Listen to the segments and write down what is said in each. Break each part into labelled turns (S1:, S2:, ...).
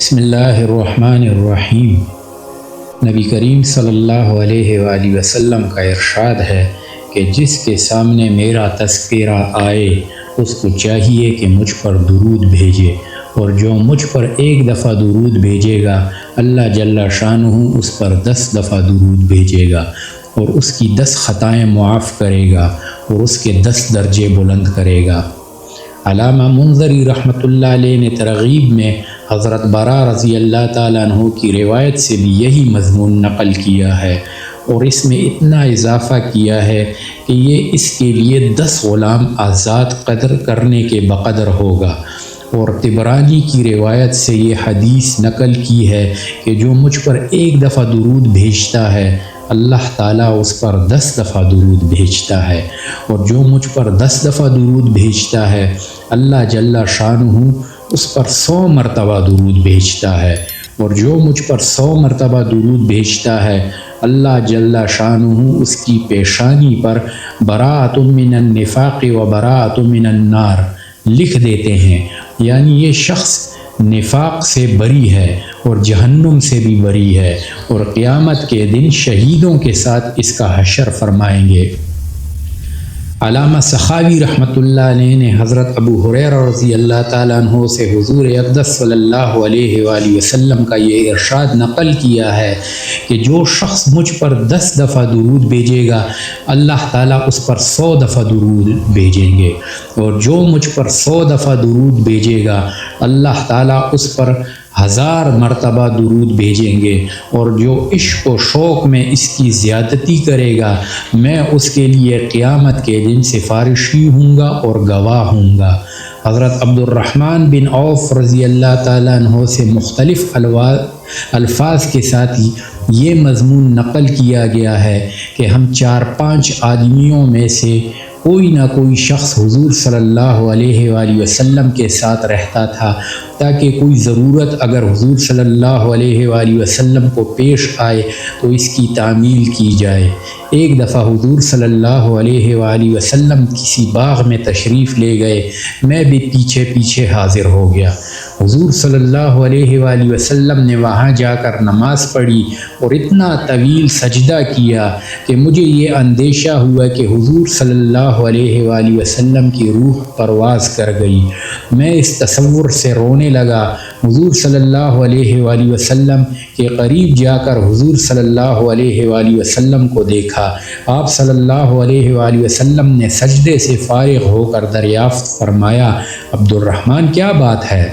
S1: بسم اللہ الرحمن الرحیم۔ نبی کریم صلی اللہ علیہ وآلہ وسلم کا ارشاد ہے کہ جس کے سامنے میرا تذکرہ آئے اس کو چاہیے کہ مجھ پر درود بھیجے، اور جو مجھ پر ایک دفعہ درود بھیجے گا اللہ جل شانہ اس پر 10 دفعہ درود بھیجے گا، اور اس کی 10 خطائیں معاف کرے گا اور اس کے 10 درجے بلند کرے گا۔ علامہ منذری رحمۃ اللہ علیہ نے ترغیب میں حضرت برا رضی اللہ تعالیٰ عنہ کی روایت سے بھی یہی مضمون نقل کیا ہے، اور اس میں اتنا اضافہ کیا ہے کہ یہ اس کے لیے 10 غلام آزاد قدر کرنے کے بقدر ہوگا۔ اور طبرانی کی روایت سے یہ حدیث نقل کی ہے کہ جو مجھ پر ایک دفعہ درود بھیجتا ہے اللہ تعالیٰ اس پر 10 دفعہ درود بھیجتا ہے، اور جو مجھ پر 10 دفعہ درود بھیجتا ہے اللہ جل شانہ اس پر 100 مرتبہ درود بھیجتا ہے، اور جو مجھ پر 100 مرتبہ درود بھیجتا ہے اللہ جل شانہ اس کی پیشانی پر براءۃ من النفاق و براءۃ من النار لکھ دیتے ہیں، یعنی یہ شخص نفاق سے بری ہے اور جہنم سے بھی بری ہے، اور قیامت کے دن شہیدوں کے ساتھ اس کا حشر فرمائیں گے۔ علامہ سخاوی رحمۃ اللہ علیہ نے حضرت ابو ہریرہ رضی اللہ تعالیٰ عنہ سے حضور اقدس صلی اللہ علیہ وآلہ وسلم کا یہ ارشاد نقل کیا ہے کہ جو شخص مجھ پر 10 دفعہ درود بھیجے گا اللہ تعالیٰ اس پر 100 دفعہ درود بھیجیں گے، اور جو مجھ پر 100 دفعہ درود بھیجے گا اللہ تعالیٰ اس پر 1000 مرتبہ درود بھیجیں گے، اور جو عشق و شوق میں اس کی زیادتی کرے گا میں اس کے لیے قیامت کے دن سفارشی ہوں گا اور گواہ ہوں گا۔ حضرت عبد الرحمن بن عوف رضی اللہ تعالیٰ عنہ سے مختلف الفاظ کے ساتھ یہ مضمون نقل کیا گیا ہے کہ ہم 4-5 آدمیوں میں سے کوئی نہ کوئی شخص حضور صلی اللہ علیہ وآلہ وسلم کے ساتھ رہتا تھا تاکہ کوئی ضرورت اگر حضور صلی اللہ علیہ وآلہ وسلم کو پیش آئے تو اس کی تعمیل کی جائے۔ ایک دفعہ حضور صلی اللہ علیہ وآلہ وسلم کسی باغ میں تشریف لے گئے، میں بھی پیچھے پیچھے حاضر ہو گیا۔ حضور صلی اللہ علیہ وآلہ وسلم نے وہاں جا کر نماز پڑھی اور اتنا طویل سجدہ کیا کہ مجھے یہ اندیشہ ہوا کہ حضور صلی اللہ علیہ وآلہ وسلم کی روح پرواز کر گئی۔ میں اس تصور سے رونے لگا۔ حضور صلی اللہ علیہ وآلہ وسلم کے قریب جا کر حضور صلی اللہ علیہ وآلہ وسلم کو دیکھا۔ آپ صلی اللہ علیہ وآلہ وسلم نے سجدے سے فارغ ہو کر دریافت فرمایا، عبد الرحمن کیا بات ہے؟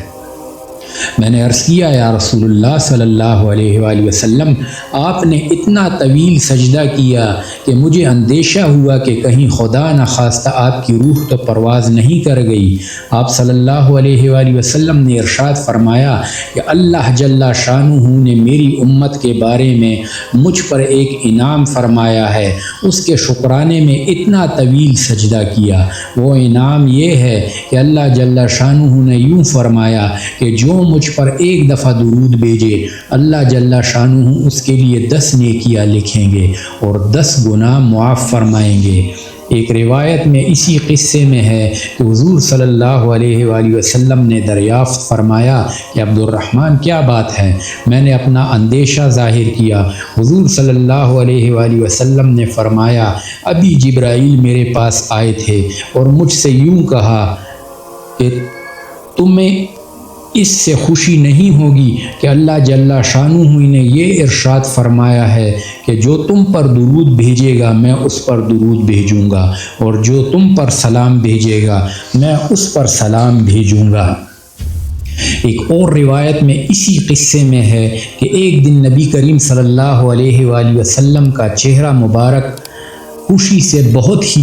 S1: میں نے عرض کیا، یا رسول اللہ صلی اللہ علیہ وآلہ وسلم آپ نے اتنا طویل سجدہ کیا کہ مجھے اندیشہ ہوا کہ کہیں خدا نخواستہ آپ کی روح تو پرواز نہیں کر گئی۔ آپ صلی اللہ علیہ وآلہ وسلم نے ارشاد فرمایا کہ اللہ جل شانہ نے میری امت کے بارے میں مجھ پر ایک انعام فرمایا ہے، اس کے شکرانے میں اتنا طویل سجدہ کیا۔ وہ انعام یہ ہے کہ اللہ جل شانہ نے یوں فرمایا کہ جو مجھ پر ایک دفعہ درود بھیجے اللہ جل شانہ اس کے لیے 10 نیکیاں لکھیں گے اور 10 گناہ معاف فرمائیں گے۔ ایک روایت میں اسی قصے میں ہے کہ حضور صلی اللہ علیہ وآلہ وسلم نے دریافت فرمایا کہ عبد الرحمن کیا بات ہے؟ میں نے اپنا اندیشہ ظاہر کیا۔ حضور صلی اللہ علیہ وآلہ وسلم نے فرمایا، ابھی جبرائیل میرے پاس آئے تھے اور مجھ سے یوں کہا کہ تمہیں اس سے خوشی نہیں ہوگی کہ اللہ جل شانہ نے یہ ارشاد فرمایا ہے کہ جو تم پر درود بھیجے گا میں اس پر درود بھیجوں گا، اور جو تم پر سلام بھیجے گا میں اس پر سلام بھیجوں گا۔ ایک اور روایت میں اسی قصے میں ہے کہ ایک دن نبی کریم صلی اللہ علیہ وآلہ وسلم کا چہرہ مبارک خوشی سے بہت ہی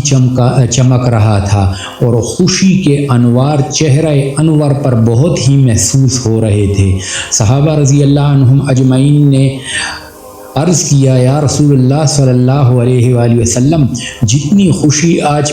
S1: چمک رہا تھا، اور خوشی کے انوار چہرہ انور پر بہت ہی محسوس ہو رہے تھے۔ صحابہ رضی اللہ عنہم اجمعین نے عرض کیا، یا رسول اللہ صلی اللہ علیہ وآلہ وسلم جتنی خوشی آج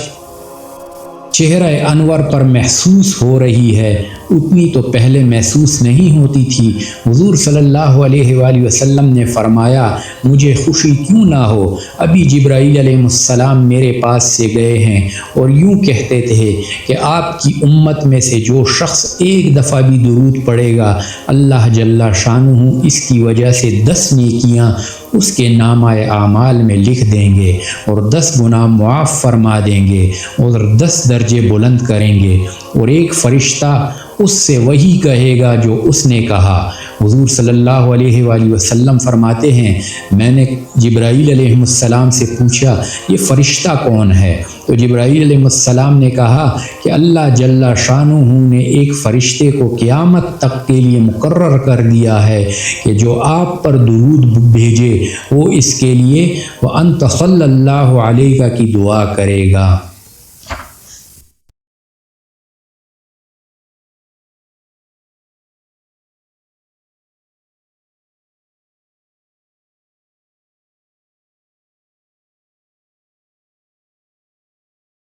S1: چہرہ انور پر محسوس ہو رہی ہے اتنی تو پہلے محسوس نہیں ہوتی تھی۔ حضور صلی اللہ علیہ وآلہ وسلم نے فرمایا مجھے خوشی کیوں نہ ہو، ابھی جبرائیل علیہ السلام میرے پاس سے گئے ہیں اور یوں کہتے تھے کہ آپ کی امت میں سے جو شخص ایک دفعہ بھی درود پڑھے گا اللہ جل شانہ اس کی وجہ سے 10 نیکیاں اس کے نامہ اعمال میں لکھ دیں گے اور 10 گناہ معاف فرما دیں گے اور 10 درجے بلند کریں گے، اور ایک فرشتہ اس سے وہی کہے گا جو اس نے کہا۔ حضور صلی اللہ علیہ وآلہ وسلم فرماتے ہیں میں نے جبرائیل علیہ السلام سے پوچھا یہ فرشتہ کون ہے؟ تو جبرائیل علیہ السلام نے کہا کہ اللہ جل شانہ نے ایک فرشتے کو قیامت تک کے لیے مقرر کر دیا ہے کہ جو آپ پر درود بھیجے وہ اس کے لیے وَأَنْتَ صَلَّى اللَّهُ عَلَيْكَ کی دعا کرے گا۔